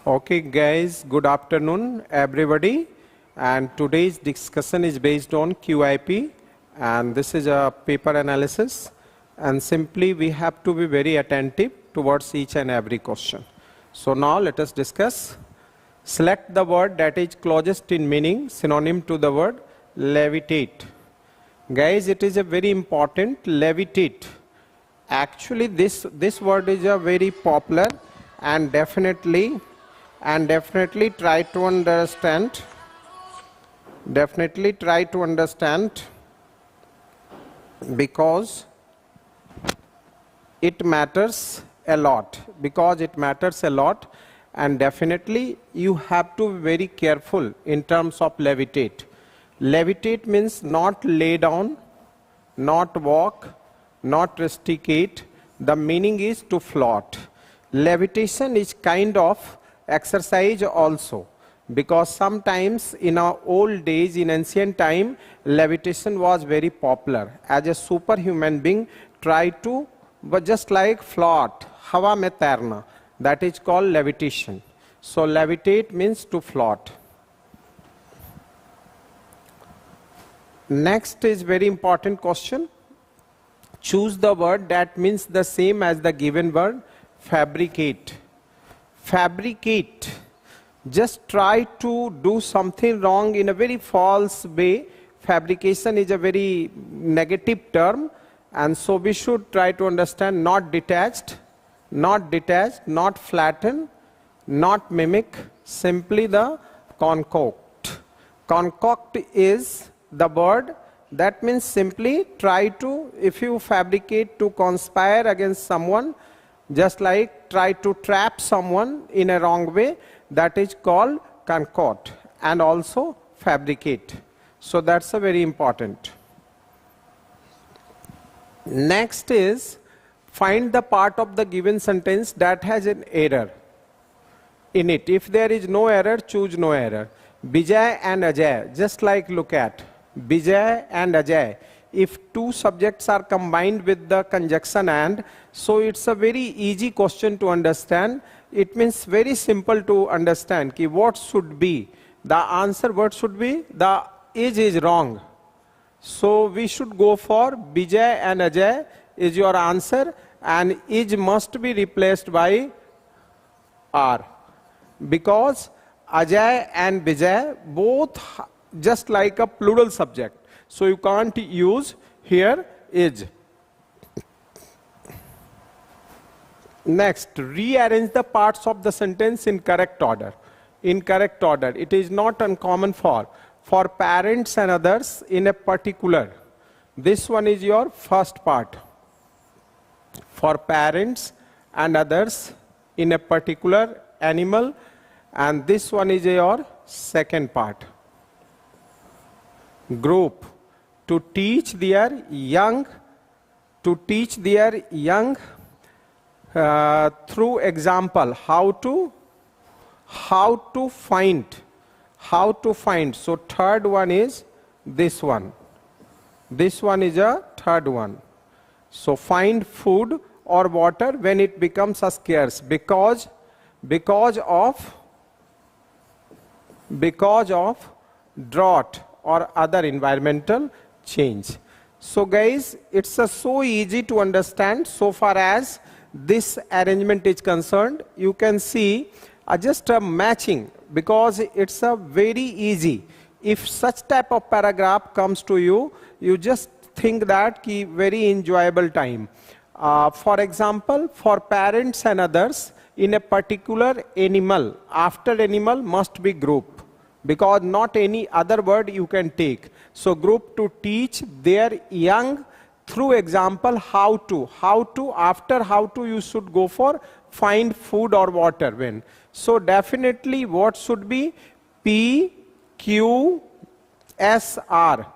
Okay guys, good afternoon everybody, and today's discussion is based on QIP, and this is a paper analysis, and simply we have to be very attentive towards each and every question. So now let us discuss. Select the word that is closest in meaning, synonym to the word levitate. Guys, it is a very important levitate. Actually this word is a very popular and definitely try to understand because it matters a lot, and definitely you have to be very careful in terms of levitate. Levitate means not lay down, not walk, not rusticate. The meaning is to float. Levitation is kind of exercise also, because sometimes in our old days, in ancient time, levitation was very popular. As a superhuman being, try to, but just like float, hawa mein tairna, that is called levitation. So levitate means to float. Next is very important question. Choose the word that means the same as the given word, fabricate. Fabricate. Just try to do something wrong in a very false way. Fabrication is a very negative term, and so we should try to understand not detached, not flatten, not mimic, simply the concoct. Concoct is the word that means simply try to, if you fabricate to conspire against someone, just like try to trap someone in a wrong way, that is called concoct, and also fabricate. So that's a very important. Next is find the part of the given sentence that has an error in it. If there is no error, choose no error. Vijay and Ajay, just like look at Vijay and Ajay. If two subjects are combined with the conjunction and, so it's a very easy question to understand. It means very simple to understand ki what should be the answer. What should be the is wrong, so we should go for Vijay and Ajay is your answer, and is must be replaced by R, because Ajay and Vijay both just like a plural subject. So you can't use here is. Next, rearrange the parts of the sentence in correct order. In correct order. It is not uncommon for parents and others in a particular. This one is your first part. For parents and others in a particular animal, and this one is your second part. Group. To teach their young through example how to find. So third one is this one. This one is a third one. So find food or water when it becomes scarce because of drought or other environmental change. So guys, it's so easy to understand so far as this arrangement is concerned. You can see just a matching, because it's a very easy. If such type of paragraph comes to you, you just think that ki very enjoyable time. For example, for parents and others in a particular animal, after animal must be group, because not any other word you can take. So group to teach their young through example how to, after how to you should go for find food or water when. So definitely what should be PQSR.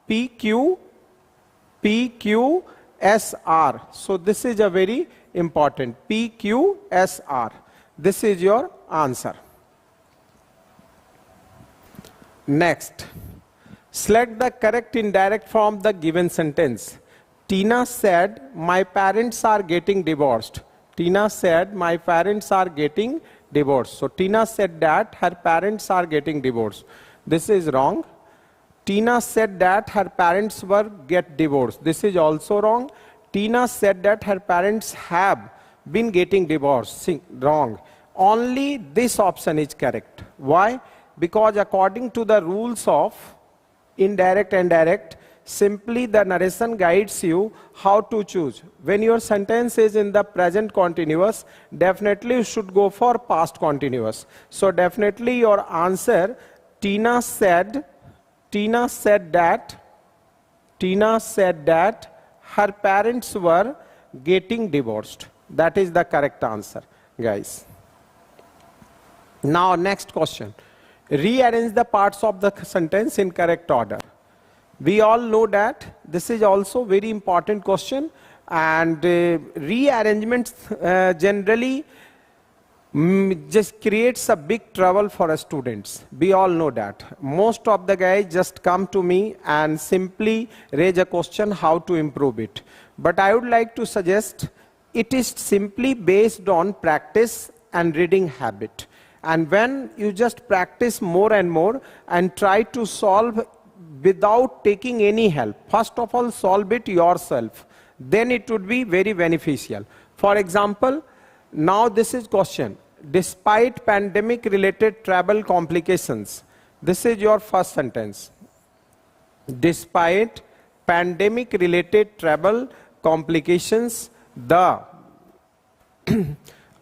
PQSR. So this is a very important. PQSR. This is your answer. Next, select the correct indirect form of the given sentence. Tina said, my parents are getting divorced. Tina said, my parents are getting divorced. So Tina said that her parents are getting divorced. This is wrong. Tina said that her parents were get divorced. This is also wrong. Tina said that her parents have been getting divorced. Wrong. Only this option is correct. Why? Because according to the rules of indirect and direct, simply the narration guides you how to choose. When your sentence is in the present continuous, definitely you should go for past continuous. So definitely your answer, Tina said that her parents were getting divorced. That is the correct answer, guys. Now next question. Rearrange the parts of the sentence in correct order. We all know that this is also very important question, and rearrangements generally just creates a big trouble for us students. We all know that. Most of the guys just come to me and simply raise a question how to improve it. But I would like to suggest it is simply based on practice and reading habit. And when you just practice more and more and try to solve without taking any help, first of all solve it yourself, then it would be very beneficial. For example, now this is question. Despite pandemic related travel complications, this is your first sentence. Despite pandemic related travel complications, and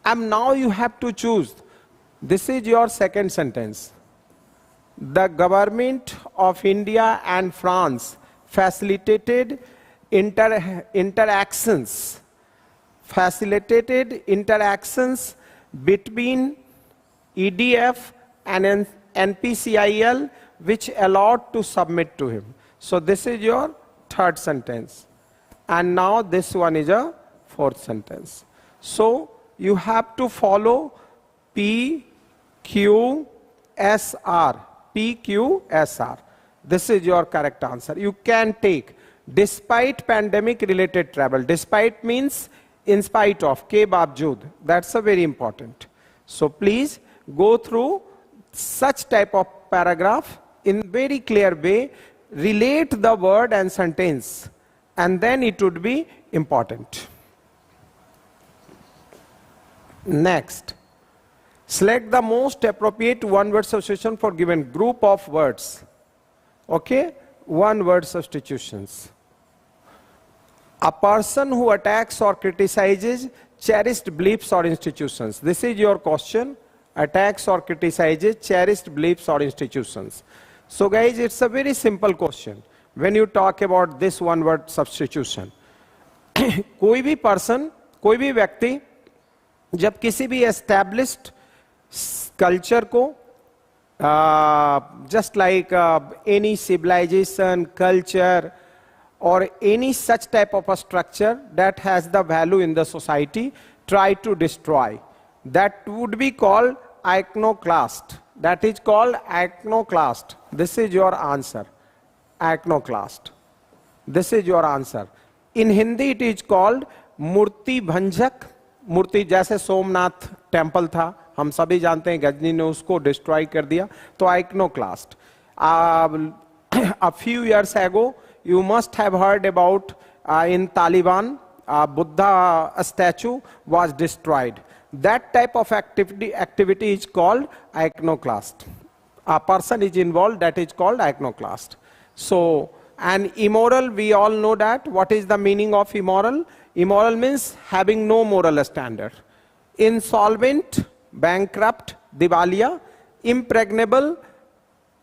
now you have to choose. This is your second sentence. The government of India and France facilitated interactions between EDF and NPCIL, which allowed to submit to him. So this is your third sentence. And now this one is a fourth sentence. So you have to follow PQSR. PQSR. This is your correct answer. You can take despite pandemic related travel. Despite means in spite of, ke baavjood. That's a very important. So please go through such type of paragraph in very clear way, relate the word and sentence, and then it would be important. Next. Select the most appropriate one-word substitution for given group of words. Okay? One-word substitutions. A person who attacks or criticizes cherished beliefs or institutions. This is your question. Attacks or criticizes cherished beliefs or institutions. So guys, it's a very simple question. When you talk about this one-word substitution. कोई भी person, कोई भी व्यक्ति जब किसी भी established culture को just like any civilization, culture or any such type of a structure that has the value in the society, try to destroy. That would be called iconoclast. That is called iconoclast. This is your answer. Iconoclast. This is your answer. In Hindi it is called मूर्ति भंजक. मूर्ति जैसे Somnath temple था, हम सभी जानते हैं गजनी ने उसको destroy कर दिया, तो iconoclast. A few years ago you must have heard about in Taliban, Buddha statue was destroyed. That type of activity is called iconoclast. A person is involved, that is called iconoclast. So, and immoral, we all know that. What is the meaning of immoral? Immoral means having no moral standard. Insolvent, bankrupt, diwaliya. Impregnable,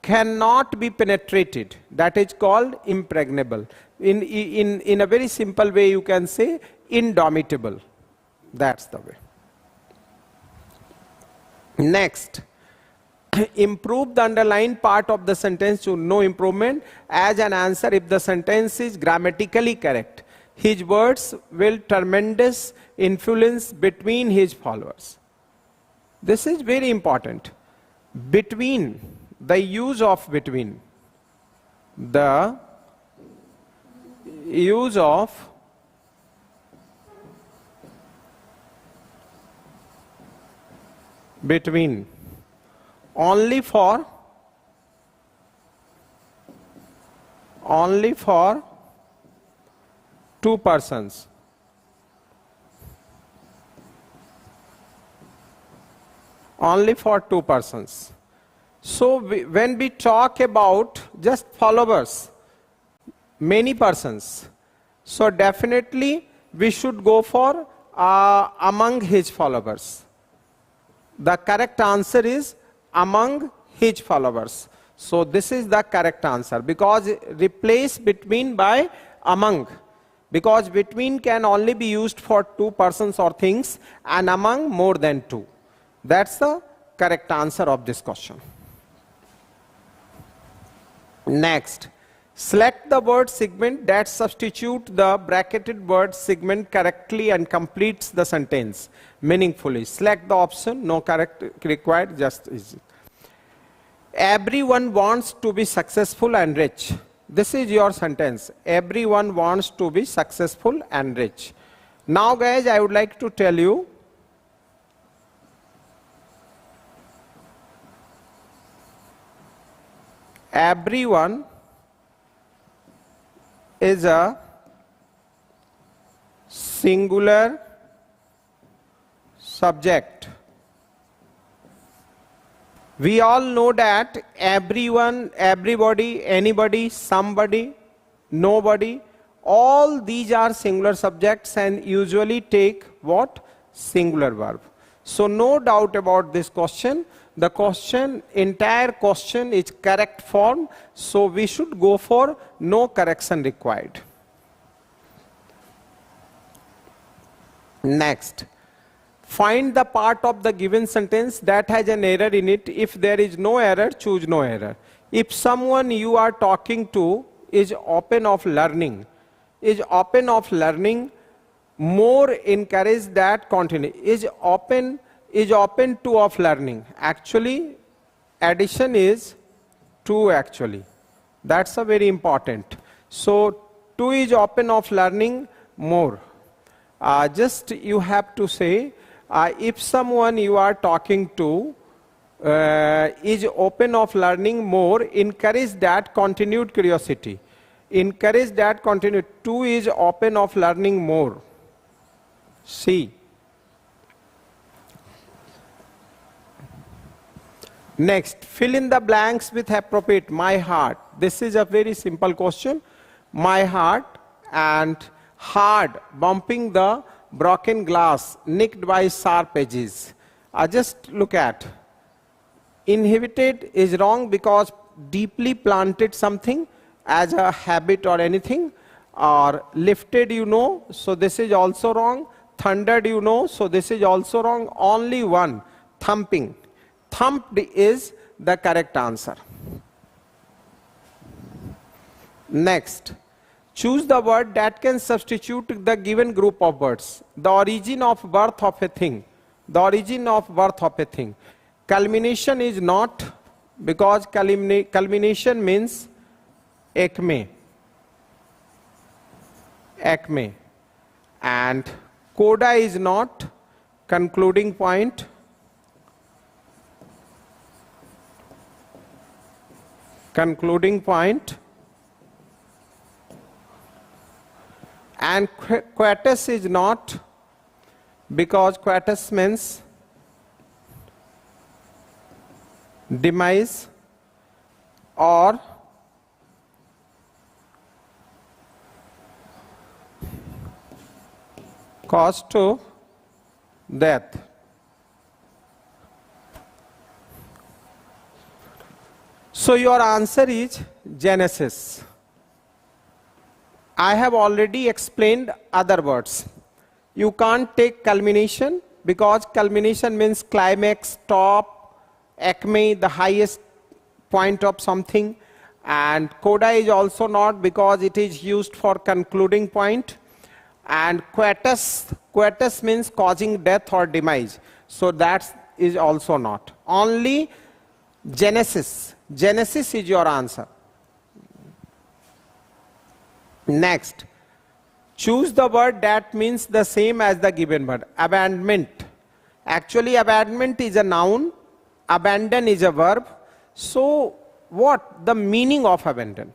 cannot be penetrated. That is called impregnable. In a very simple way you can say indomitable. That's the way. Next. Improve the underlined part of the sentence to no improvement as an answer if the sentence is grammatically correct. His words will tremendous influence between his followers. This is very important. Between, the use of between. The use of between only for two persons. Only for two persons. So when we talk about just followers, many persons, so definitely we should go for among his followers. The correct answer is among his followers. So this is the correct answer, because replace between by among, because between can only be used for two persons or things, and among more than two. That's the correct answer of this question. Next, select the word segment that substitute the bracketed word segment correctly and completes the sentence meaningfully. Select the option, no correct required, just easy. Everyone wants to be successful and rich. This is your sentence. Everyone wants to be successful and rich. Now guys, I would like to tell you, everyone is a singular subject. We all know that everyone, everybody, anybody, somebody, nobody, all these are singular subjects and usually take what? Singular verb. So no doubt about this question. The question, entire question is correct form, so we should go for no correction required. Next, find the part of the given sentence that has an error in it. If there is no error, choose no error. If someone you are talking to is open of learning, more encourage that continue. Is open to of learning. Actually, addition is to actually. That's a very important. So, to is open of learning more. Just you have to say, if someone you are talking to is open of learning more, encourage that continued curiosity. Encourage that continued. To is open of learning more. C. Next, fill in the blanks with appropriate. My heart. This is a very simple question. My heart and hard, bumping the broken glass, nicked by sharp edges. Just look at. Inhibited is wrong because deeply planted something as a habit or anything. Or lifted, you know, so this is also wrong. Thundered, you know, so this is also wrong. Only one, thumping. Thumped is the correct answer. Next, choose the word that can substitute the given group of words. The origin of birth of a thing. The origin of birth of a thing. Culmination is not, because culmination means 𝐃𝐿. 𝐃𝐿. And coda is not concluding point. Concluding point. And quietus is not, because quietus means demise or cause to death. So your answer is Genesis. I have already explained other words. You can't take culmination, because culmination means climax, top, 𝐾𝐿, the highest point of something. And coda is also not, because it is used for concluding point. And quietus means causing death or demise. So that is also not. Only Genesis. Genesis is your answer. Next, choose the word that means the same as the given word. Abandonment. Actually, abandonment is a noun, abandon is a verb. So, what the meaning of abandon?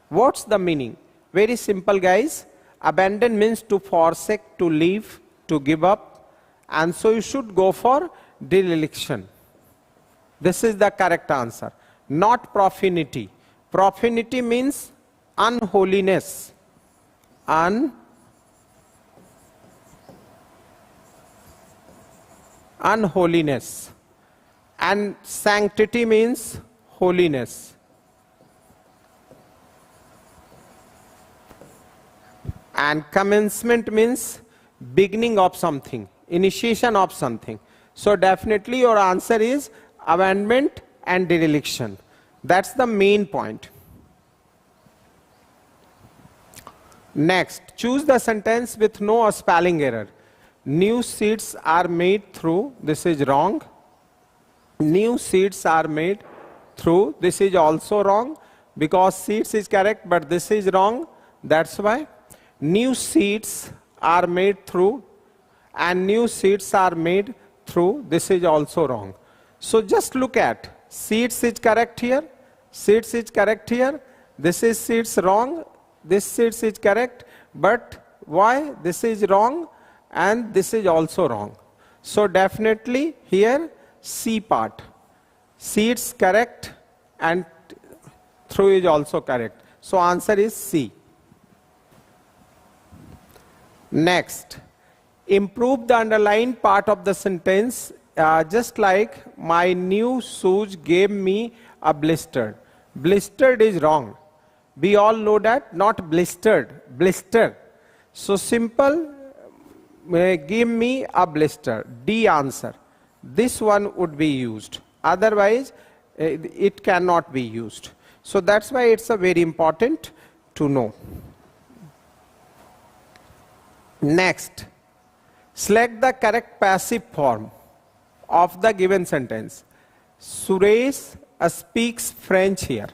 What's the meaning? Very simple, guys. Abandon means to forsake, to leave, to give up. And so you should go for dereliction. This is the correct answer. Not profanity. Profanity means unholiness. Unholiness. And sanctity means holiness. And commencement means beginning of something, initiation of something. So definitely your answer is abandonment and dereliction. That's the main point. Next, choose the sentence with no spelling error. New seeds are made through, this is wrong. New seeds are made through, this is also wrong, because seeds is correct, but this is wrong. That's why. New seeds are made through, and new seeds are made through, this is also wrong. So just look at, seeds is correct here, seeds is correct here, this is seeds wrong, this seeds is correct, but why this is wrong and this is also wrong? So definitely here C part, seeds correct and through is also correct. So answer is C. Next, improve the underlined part of the sentence, just like my new shoes gave me a blister. Blistered is wrong. We all know that, not blistered, blister. So simple, give me a blister, D answer. This one would be used. Otherwise, it cannot be used. So that's why it's a very important to know. Next, select the correct passive form of the given sentence. Suresh speaks French here.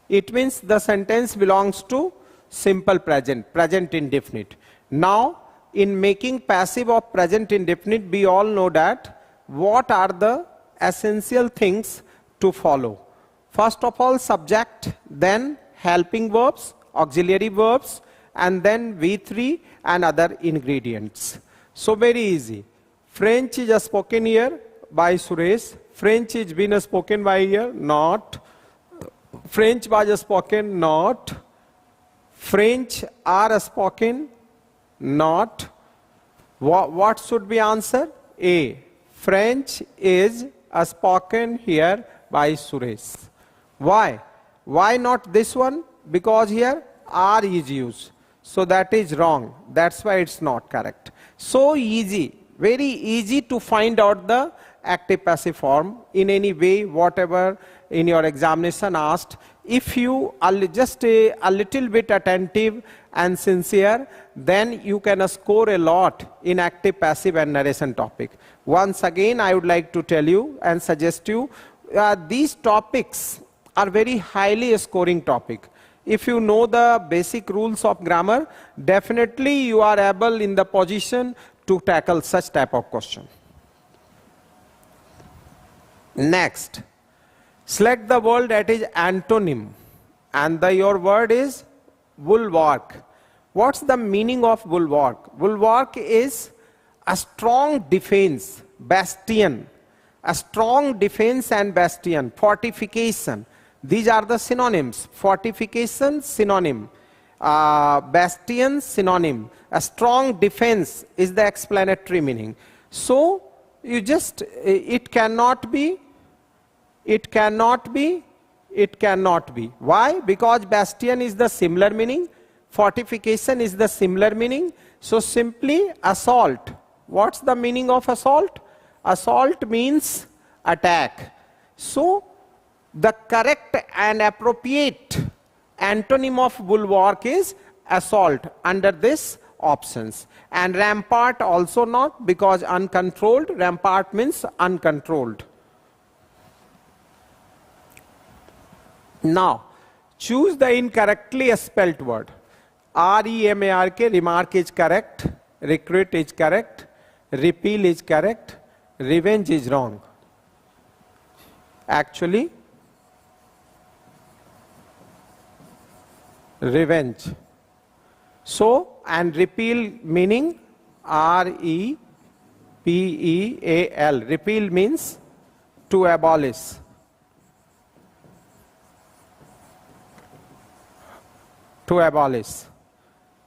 It means the sentence belongs to simple present, present indefinite. Now, in making passive of present indefinite, we all know that what are the essential things to follow. First of all, subject, then helping verbs, auxiliary verbs, and then V3 and other ingredients. So very easy. French is spoken here by Suresh. French is been spoken by here, not. French was spoken, not. French are spoken, not. What should be answer? A. French is spoken here by Suresh. Why? Why not this one? Because here R is used. So that is wrong. That's why it's not correct. So easy, very easy to find out the active passive form in any way, whatever in your examination asked. If you are just a little bit attentive and sincere, then you can score a lot in active passive and narration topic. Once again, I would like to tell you and suggest you, these topics are very highly scoring topic. If you know the basic rules of grammar, definitely you are able in the position to tackle such type of question. Next, select the word that is antonym, and your word is bulwark. What's the meaning of bulwark? Bulwark is a strong defense, bastion, a strong defense and bastion, fortification. These are the synonyms. Fortification, synonym. Bastion, synonym. A strong defense is the explanatory meaning. So, you just, it cannot be, it cannot be, it cannot be. Why? Because bastion is the similar meaning. Fortification is the similar meaning. So, simply assault. What's the meaning of assault? Assault means attack. So, the correct and appropriate antonym of bulwark is assault under this options. And rampart also not, because uncontrolled, rampart means uncontrolled. Now, choose the incorrectly spelled word. R-E-M-A-R-K, remark is correct, recruit is correct, Repeal is correct. Revenge is wrong. Actually, revenge. So, and repeal meaning R-E-P-E-A-L. Repeal means to abolish. To abolish.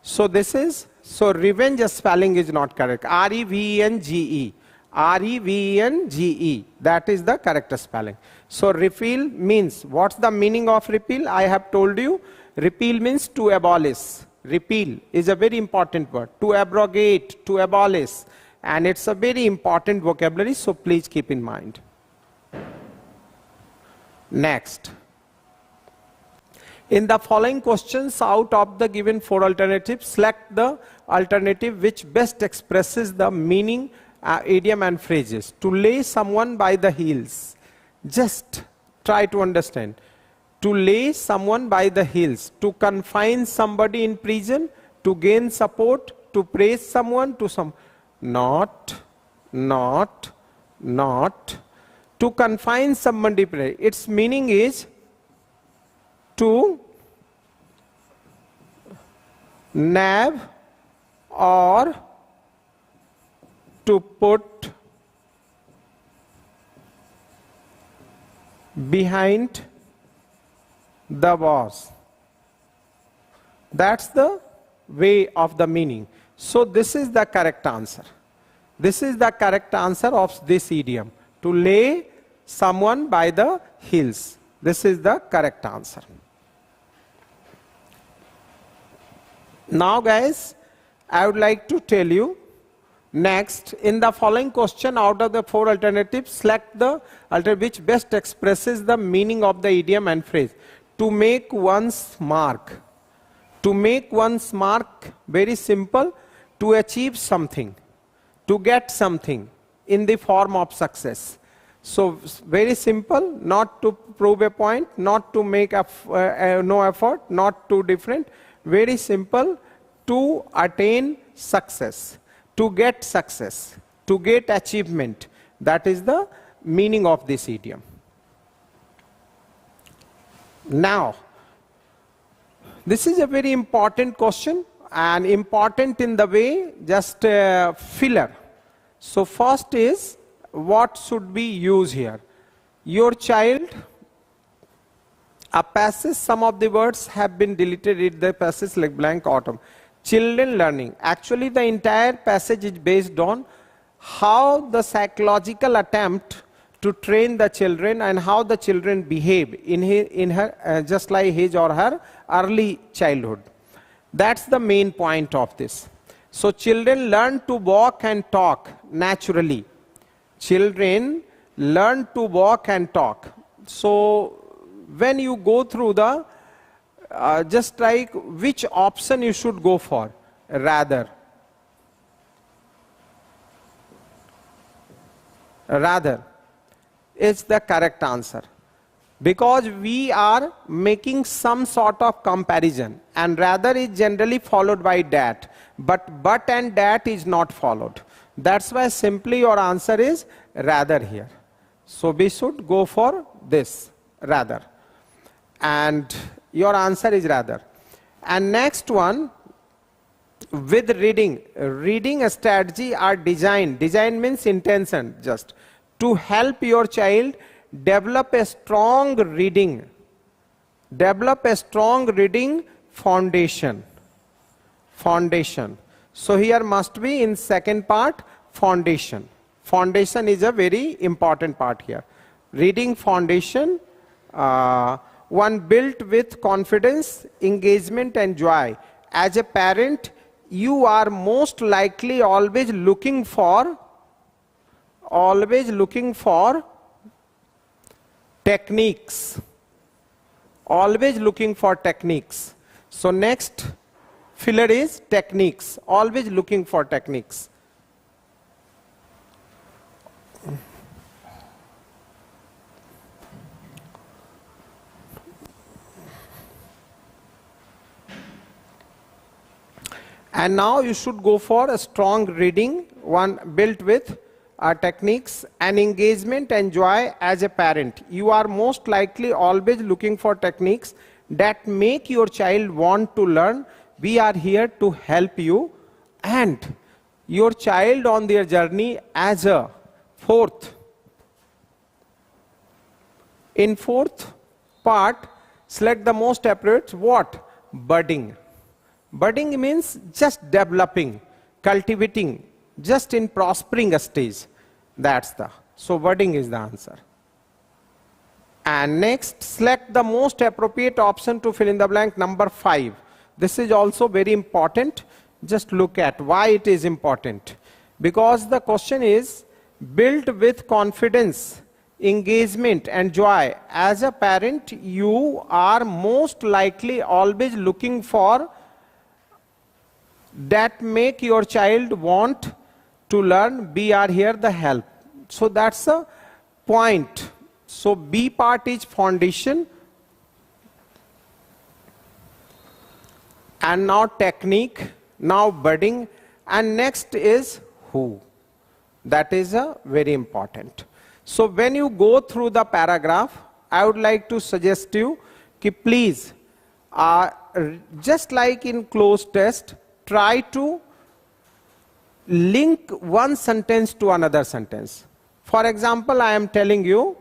So this is, so revenge spelling is not correct. R-E-V-E-N-G-E. R-E-V-E-N-G-E. That is the correct spelling. So repeal means, what's the meaning of repeal? I have told you, repeal means to abolish. Repeal is a very important word. To abrogate, to abolish. And it's a very important vocabulary, so please keep in mind. Next. In the following questions, out of the given 4 alternatives, select the alternative which best expresses the meaning, idiom and phrases. To lay someone by the heels. Just try to understand. To lay someone by the heels. To confine somebody in prison. To gain support. To praise someone. To some. Not. To confine somebody. Its meaning is to nab or to put behind the bars. That's the way of the meaning. So this is the correct answer. This is the correct answer of this idiom. To lay someone by the heels. This is the correct answer. Now guys, I would like to tell you next, in the following question, out of the 4 alternatives, select the alternative which best expresses the meaning of the idiom and phrase. To make one's mark. To make one's mark, very simple, to achieve something, to get something in the form of success. So very simple, not to prove a point, not to make no effort, not too different. Very simple, to attain success, to get success, to get achievement. That is the meaning of this idiom. Now, this is a very important question, and important in the way just filler. So first is, what should be used here? Your child, a passage, some of the words have been deleted in the passage like blank autumn. Children learning. Actually the entire passage is based on how the psychological attempt to train the children and how the children behave in her just like his or her early childhood. That's the main point of this. So children learn to walk and talk naturally. Children learn to walk and talk. So when you go through the, just like which option you should go for, rather. Rather is the correct answer. Because we are making some sort of comparison, and rather is generally followed by that. But and that is not followed. That's why simply your answer is rather here. So we should go for this, rather. And your answer is rather. And next one, with reading. Reading strategy are designed. Design means intention, just. To help your child develop a strong reading. Develop a strong reading foundation. Foundation. So here must be in second part, foundation. Foundation is a very important part here. Reading foundation, one built with confidence, engagement and joy. As a parent, you are most likely always looking for techniques. Always looking for techniques. So next filler is techniques. Always looking for techniques. And now you should go for a strong reading, one built with techniques and engagement and joy as a parent. You are most likely always looking for techniques that make your child want to learn. We are here to help you and your child on their journey as a fourth. In fourth part, select the most appropriate what? Budding. Budding means just developing, cultivating, just in prospering a stage. That's the, so budding is the answer. And next, select the most appropriate option to fill in the blank, number 5. This is also very important. Just look at why it is important. Because the question is, build with confidence, engagement and joy. As a parent, you are most likely always looking for that make your child want to learn. We are here the help. So that's a point. So B part is foundation. And now technique, now budding, and next is who. That is a very important. So when you go through the paragraph, I would like to suggest you कि please, just like in closed test, try to link one sentence to another sentence. For example, I am telling you,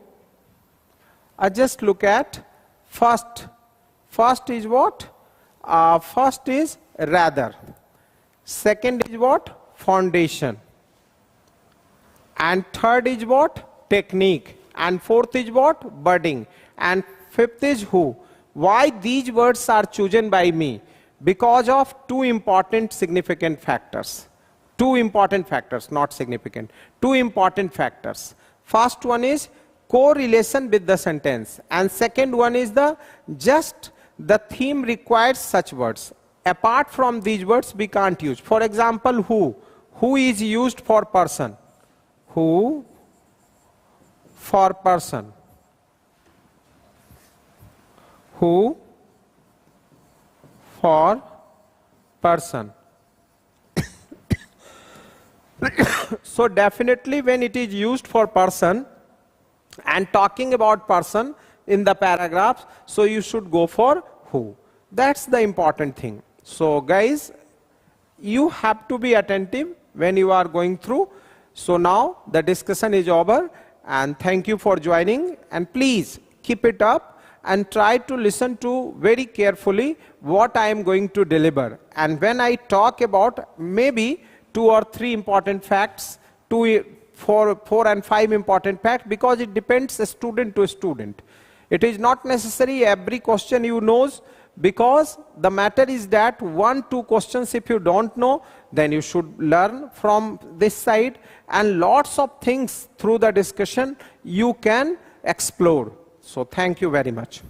just look at first. First is what? First is rather. Second is what? Foundation. And third is what? Technique. And fourth is what? Budding. And fifth is who. Why these words are chosen by me? Because of two important significant factors. Two important factors, not significant. Two important factors. First one is correlation with the sentence. And second one is the theme requires such words. Apart from these words, we can't use. For example, who. Who is used for person? Who for person. Who for person. So definitely when it is used for person and talking about person in the paragraphs, so you should go for who. That's the important thing. So guys, you have to be attentive when you are going through. So now the discussion is over and thank you for joining, and please keep it up and try to listen to very carefully what I am going to deliver. And when I talk about maybe 2 or 3 important facts, 4 and 5 important facts, because it depends student to student. It is not necessary every question you knows, because the matter is that 1-2 questions if you don't know, then you should learn from this side, and lots of things through the discussion you can explore. So thank you very much.